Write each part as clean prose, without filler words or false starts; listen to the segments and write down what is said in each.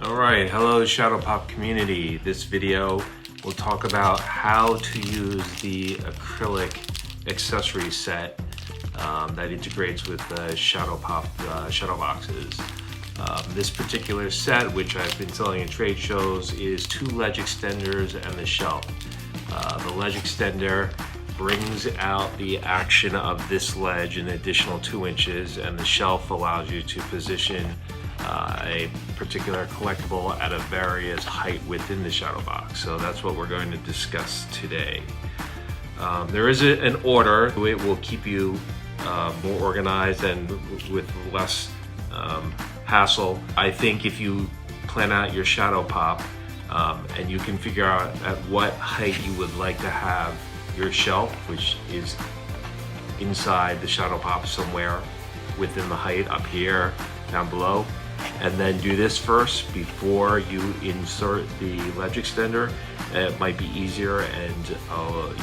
Alright, hello Shadow Pop community. This video will talk about how to use the acrylic accessory set that integrates with the Shadow Pop shadow boxes. This particular set, which I've been selling at trade shows, is 2 ledge extenders and the shelf. The ledge extender brings out the action of this ledge an additional 2 inches, and the shelf allows you to position a particular collectible at a various height within the shadow box. So that's what we're going to discuss today. There is an order. It will keep you more organized and with less hassle. I think if you plan out your shadow pop and you can figure out at what height you would like to have your shelf, which is inside the shadow pop somewhere within the height, up here, down below, and then do this first before you insert the ledge extender, it might be easier, and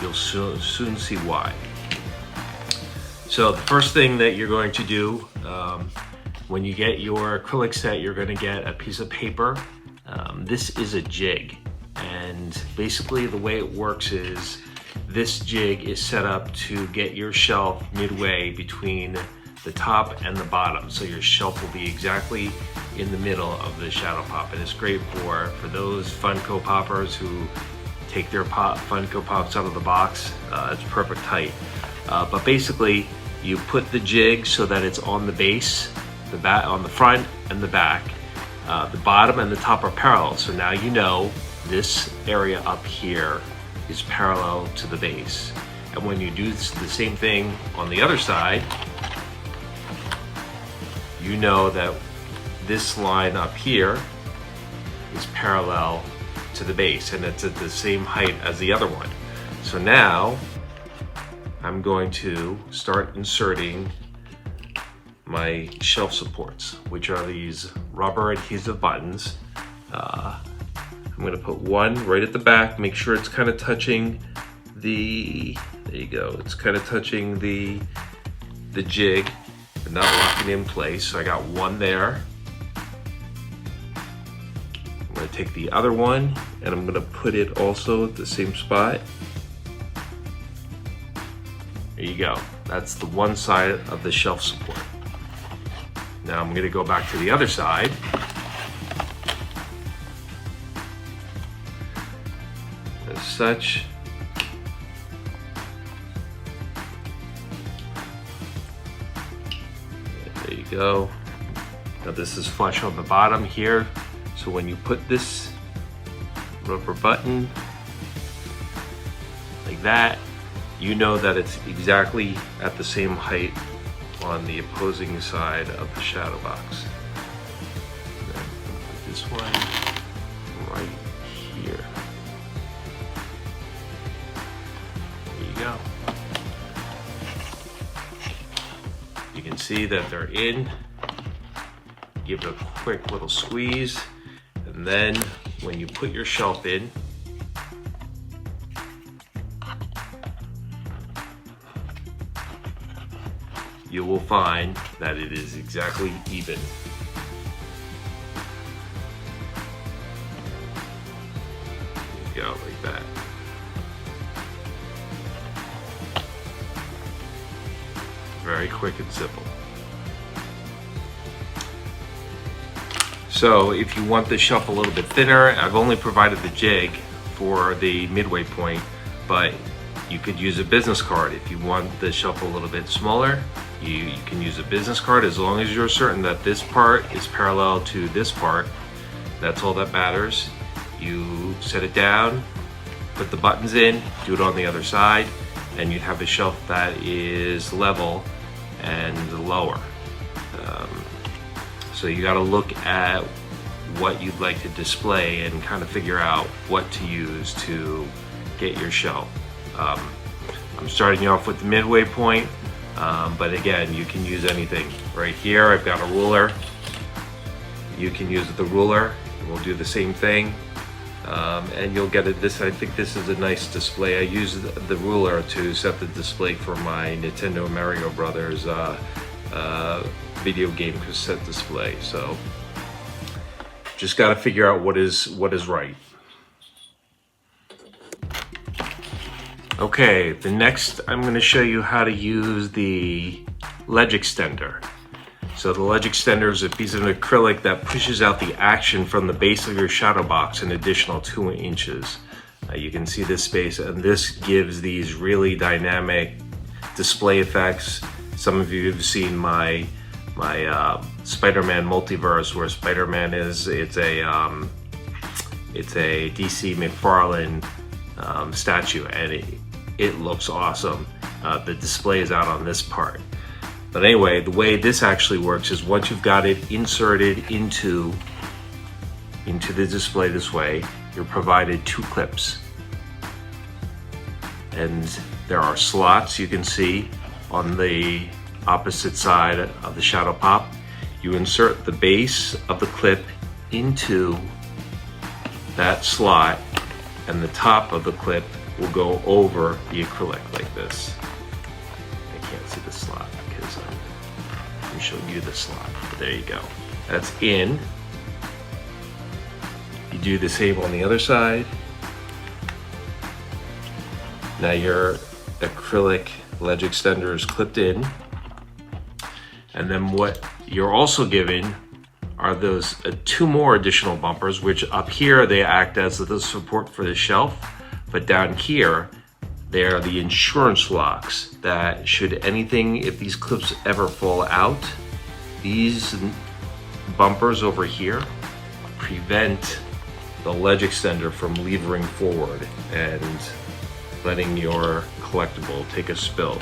you'll soon see why. So the first thing that you're going to do when you get your acrylic set, you're going to get a piece of paper. This is a jig, and basically the way it works is this jig is set up to get your shelf midway between the top and the bottom, so your shelf will be exactly in the middle of the shadow pop, and it's great for those Funko poppers who take their Funko Pops out of the box. It's perfect height. But basically, you put the jig so that it's on the base, the back, on the front and the back. The bottom and the top are parallel, so now you know this area up here is parallel to the base. And when you do the same thing on the other side, you know that this line up here is parallel to the base, and it's at the same height as the other one. So now I'm going to start inserting my shelf supports, which are these rubber adhesive buttons. I'm going to put one right at the back, make sure it's kind of touching the, there you go, it's kind of touching the jig and not locking in place. So I got one there. I'm going to take the other one and I'm going to put it also at the same spot. There you go. That's the one side of the shelf support. Now I'm going to go back to the other side. As such. There you go. Now this is flush on the bottom here. So when you put this rubber button like that, you know that it's exactly at the same height on the opposing side of the shadow box. And then put this one right here. There you go. You can see that they're in. Give it a quick little squeeze, and then when you put your shelf in, you will find that it is exactly even. There you go, like that. Very quick and simple. So if you want the shelf a little bit thinner, I've only provided the jig for the midway point, but you could use a business card. If you want the shelf a little bit smaller, you can use a business card, as long as you're certain that this part is parallel to this part. That's all that matters. You set it down, put the buttons in, do it on the other side, and you'd have a shelf that is level and lower. So you got to look at what you'd like to display and kind of figure out what to use to get your shelf. I'm starting you off with the midway point, but again, you can use anything. Right here, I've got a ruler. You can use the ruler. We'll do the same thing, and you'll get it. I think this is a nice display. I use the ruler to set the display for my Nintendo Mario Brothers video game cassette display. So Just got to figure out what is right. Okay, the next I'm going to show you how to use the Ledge Xtender. So the Ledge Xtender is a piece of acrylic that pushes out the action from the base of your shadow box an additional 2 inches. You can see this space, and this gives these really dynamic display effects. Some of you have seen my Spider-Man multiverse, where Spider-Man is, it's a DC McFarlane statue, and it looks awesome. The display is out on this part. But anyway, the way this actually works is once you've got it inserted into the display this way, you're provided 2 clips. And there are slots you can see on the opposite side of the shadow pop. You insert the base of the clip into that slot, and the top of the clip will go over the acrylic like this. I can't see the slot because I'm showing you the slot, but there you go. That's in. You do the same on the other side. Now your acrylic Ledge Xtender is clipped in. And then what you're also given are those 2 more additional bumpers, which up here they act as the support for the shelf, but down here they are the insurance locks that should anything, if these clips ever fall out, these bumpers over here prevent the Ledge Xtender from levering forward and letting your collectible take a spill.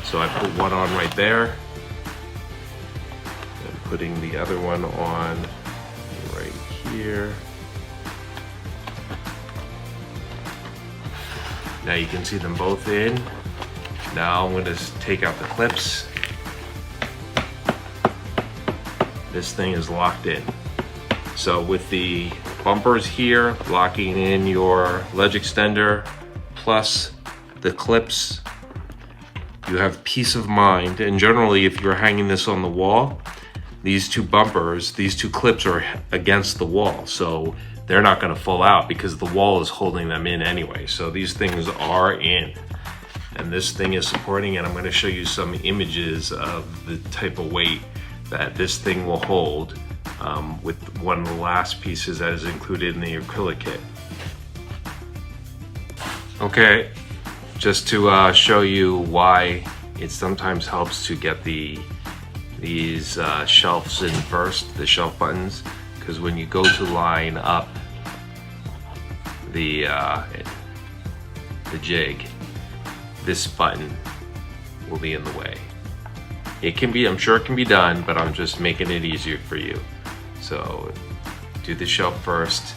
So I put one on right there, and putting the other one on right here. Now you can see them both in. Now I'm going to take out the clips. This thing is locked in. So with the bumpers here locking in your Ledge Xtender plus the clips, you have peace of mind. And generally, if you're hanging this on the wall, these 2 bumpers, these 2 clips are against the wall, so they're not going to fall out because the wall is holding them in anyway. So these things are in, and this thing is supporting, and I'm going to show you some images of the type of weight that this thing will hold with one of the last pieces that is included in the acrylic kit. Okay, just to show you why it sometimes helps to get these shelves in first, the shelf buttons, because when you go to line up the jig, this button will be in the way. It can be, I'm sure it can be done, but I'm just making it easier for you. So do the shelf first,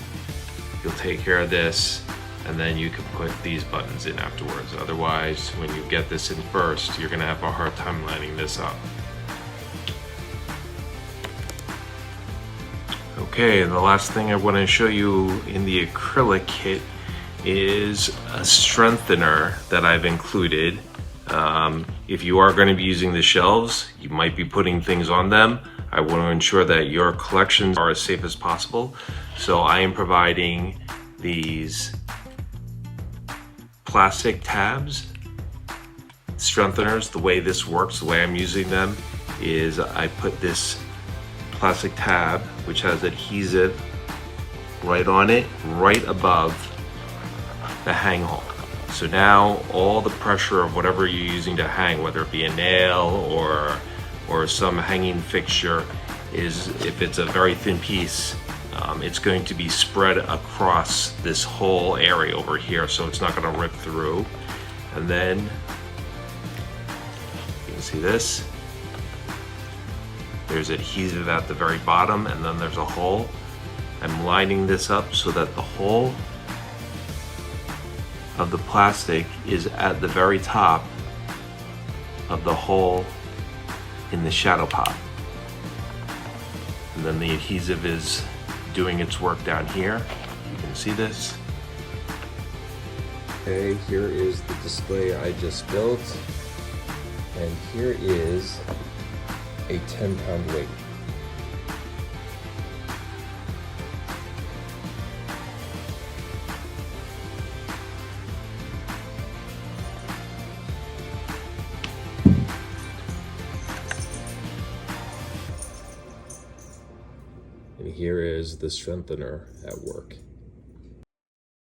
you'll take care of this, and then you can put these buttons in afterwards. Otherwise, when you get this in first, you're gonna have a hard time lining this up. Okay, and the last thing I want to show you in the acrylic kit is a strengthener that I've included. If you are going to be using the shelves, you might be putting things on them. I want to ensure that your collections are as safe as possible. So I am providing these plastic tabs, strengtheners. The way this works, the way I'm using them, is I put this plastic tab, which has adhesive right on it, right above the hang hole. So now all the pressure of whatever you're using to hang, whether it be a nail or some hanging fixture, is, if it's a very thin piece, it's going to be spread across this whole area over here, so it's not going to rip through. And then you can see this. There's adhesive at the very bottom, and then there's a hole. I'm lining this up so that the hole of the plastic is at the very top of the hole in the shadow pop. And then the adhesive is doing its work down here. You can see this. Okay, here is the display I just built, and here is a 10-pound weight. And here is the strengthener at work.